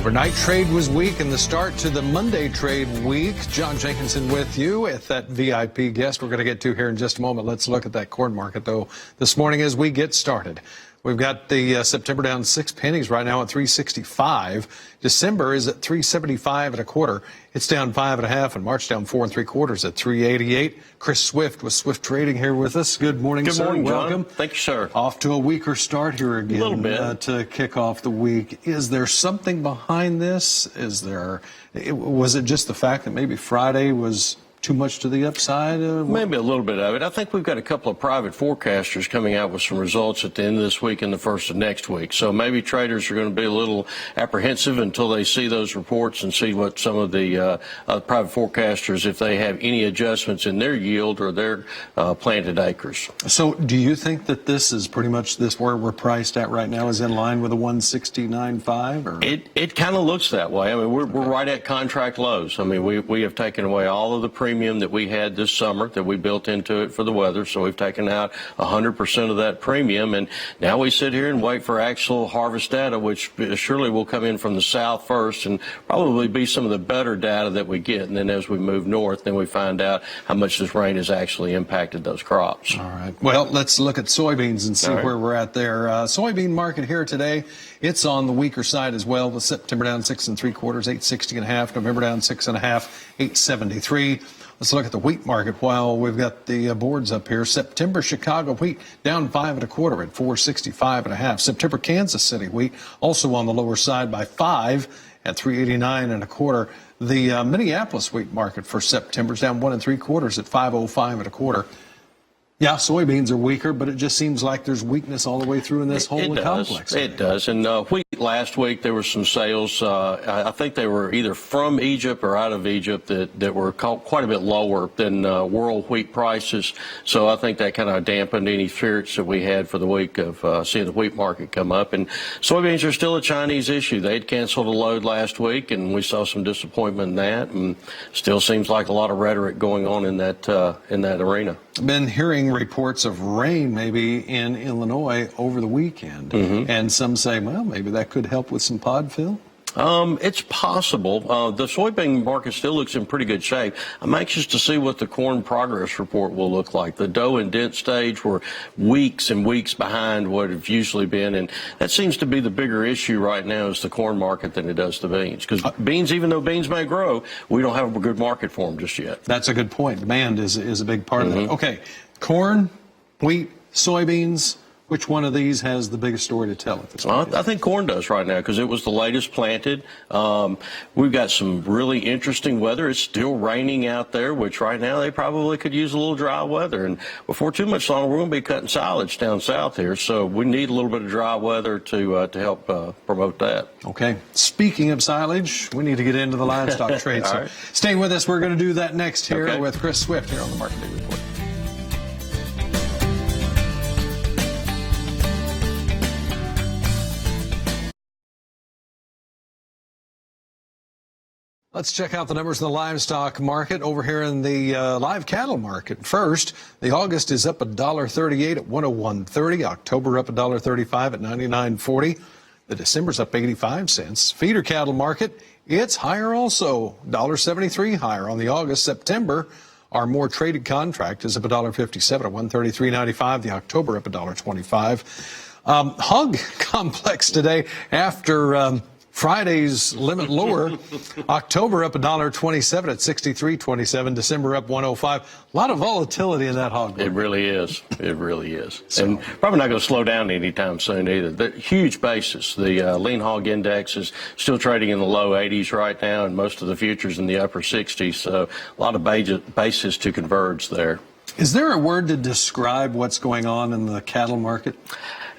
Overnight trade was weak, and the start to the Monday trade week. John Jenkinson with you with that VIP guest we're going to get to here in just a moment. Let's look at that corn market, though, this morning as we get started. We've got the September down 6 pennies right now at 3.65. December is at 3.75 1/4. It's down 5 1/2, and March down 4 3/4 at 3.88. Chris Swift with Swift Trading here with us. Good morning, sir. Good morning, welcome. John. Thank you, sir. Off to a weaker start here again. A little bit to kick off the week. Is there something behind this? Was it just the fact that maybe Friday was too much to the upside? Maybe a little bit of it. I think we've got a couple of private forecasters coming out with some results at the end of this week and the first of next week. So maybe traders are going to be a little apprehensive until they see those reports and see what some of the private forecasters, if they have any adjustments in their yield or their planted acres. So do you think that this is pretty much this where we're priced at right now is in line with a 169.5? It kind of looks that way. I mean, we're right at contract lows. I mean, we have taken away all of the premium that we had this summer that we built into it for the weather, so we've taken out 100% of that premium, and now we sit here and wait for actual harvest data, which surely will come in from the south first and probably be some of the better data that we get, and then as we move north, then we find out how much this rain has actually impacted those crops. All right. Well, let's look at soybeans and see where we're at there. Soybean market here today, it's on the weaker side as well, with September down 6 3/4, 860 1/2, November down 6 1/2, 873. Let's look at the wheat market while we've got the boards up here. September Chicago wheat down 5 1/4 at 465 1/2. September Kansas City wheat also on the lower side by 5 at 389 1/4. The Minneapolis wheat market for September is down 1 3/4 at 505 1/4. Yeah, soybeans are weaker, but it just seems like there's weakness all the way through in this whole complex. It does. And wheat last week, there were some sales. I think they were either from Egypt or out of Egypt that were quite a bit lower than world wheat prices. So I think that kind of dampened any spirits that we had for the week of seeing the wheat market come up. And soybeans are still a Chinese issue. They'd canceled a load last week, and we saw some disappointment in that. And still seems like a lot of rhetoric going on in that arena. Been hearing reports of rain maybe in Illinois over the weekend, and some say, well, maybe that could help with some pod fill. It's possible. The soybean market still looks in pretty good shape. I'm anxious to see what the corn progress report will look like. The dough and dent stage were weeks and weeks behind what it's usually been, and that seems to be the bigger issue right now is the corn market than it does the beans. Because beans, even though beans may grow, we don't have a good market for them just yet. That's a good point. Demand is a big part of that. Okay, corn, wheat, soybeans. Which one of these has the biggest story to tell at this point? I think corn does right now because it was the latest planted. We've got some really interesting weather. It's still raining out there, which right now they probably could use a little dry weather. And before too much longer, we're going to be cutting silage down south here. So we need a little bit of dry weather to help promote that. Okay. Speaking of silage, we need to get into the livestock trade. So right. Stay with us. We're going to do that next here with Chris Swift here on the Market Day Report. Let's check out the numbers in the livestock market over here in the live cattle market. First, the August is up $1.38 at 101.30. October up $1.35 at 99.40. The December's up 85 cents. Feeder cattle market, it's higher also, $1.73 higher on the August. September, our more traded contract is up $1.57 at 133.95. The October up $1.25. Hog complex today after Friday's limit lower. October up $1.27 at 63.27. December up 105. A lot of volatility in that hog market. It really is. It really is. So, and probably not going to slow down anytime soon either. The huge basis. The lean hog index is still trading in the low 80s right now, and most of the futures in the upper 60s. So a lot of basis to converge there. Is there a word to describe what's going on in the cattle market?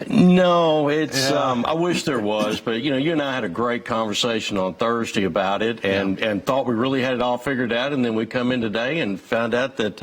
No, it's. I wish there was, but you and I had a great conversation on Thursday about it, and thought we really had it all figured out, and then we come in today and found out that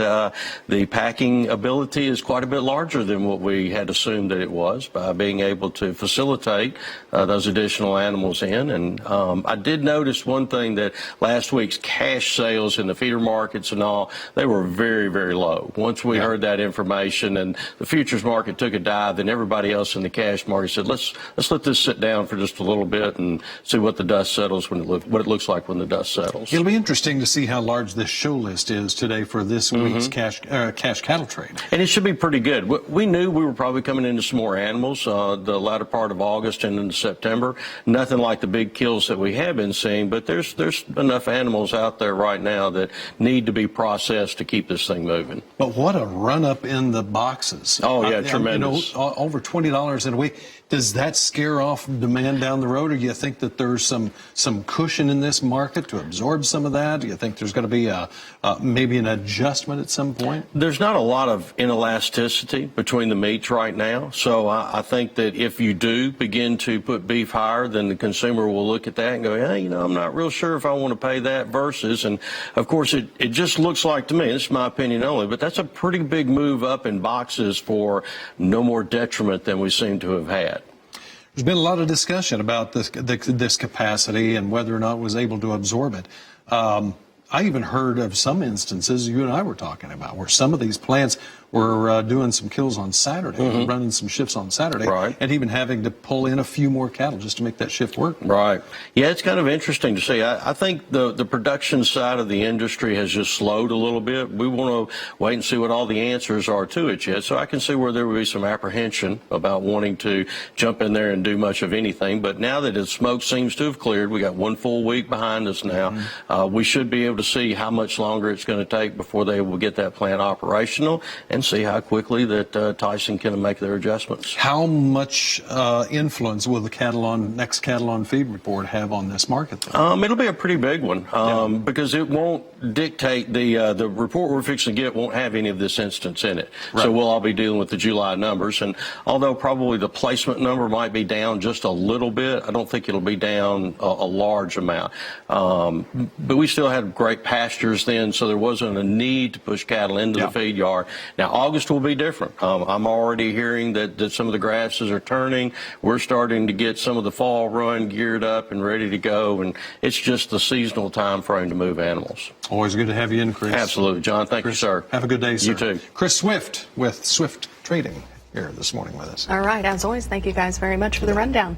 the packing ability is quite a bit larger than what we had assumed that it was by being able to facilitate those additional animals in. And I did notice one thing, that last week's cash sales in the feeder markets and all, they were very, very low. Once we heard that information and the futures market took a dive, then everybody else else in the cash market, said, let's let this sit down for just a little bit and see what the dust settles what it looks like when the dust settles. It'll be interesting to see how large this show list is today for this week's cash cattle trade. And it should be pretty good. We knew we were probably coming into some more animals the latter part of August and into September. Nothing like the big kills that we have been seeing, but there's enough animals out there right now that need to be processed to keep this thing moving. But what a run up in the boxes. Oh, yeah, tremendous. Over $20 in a week. Does that scare off demand down the road, or do you think that there's some cushion in this market to absorb some of that? Do you think there's going to be maybe an adjustment at some point? There's not a lot of inelasticity between the meats right now, so I think that if you do begin to put beef higher, then the consumer will look at that and go, hey, I'm not real sure if I want to pay that versus, and of course it just looks like to me, this is my opinion only, but that's a pretty big move up in boxes for no more detriment than we seem to have had. There's been a lot of discussion about this capacity and whether or not it was able to absorb it. I even heard of some instances you and I were talking about where some of these plants were doing some kills on Saturday, running some shifts on Saturday, right, and even having to pull in a few more cattle just to make that shift work. Right. Yeah, it's kind of interesting to see. I think the production side of the industry has just slowed a little bit. We want to wait and see what all the answers are to it yet. So I can see where there would be some apprehension about wanting to jump in there and do much of anything. But now that the smoke seems to have cleared, we got one full week behind us now. We should be able to see how much longer it's going to take before they will get that plant operational and see how quickly that Tyson can make their adjustments. How much influence will the next cattle on feed report have on this market? It'll be a pretty big one because it won't dictate the report we're fixing to get won't have any of this instance in it. Right. So we'll all be dealing with the July numbers, and although probably the placement number might be down just a little bit, I don't think it'll be down a large amount. But we still had great pastures then, so there wasn't a need to push cattle into the feed yard. Now, August will be different. I'm already hearing that some of the grasses are turning. We're starting to get some of the fall run geared up and ready to go, and it's just the seasonal time frame to move animals. Always good to have you in, Chris. Absolutely, John. Thank you, sir. Have a good day, sir. You too. Chris Swift with Swift Trading here this morning with us. All right. As always, thank you guys very much for the rundown.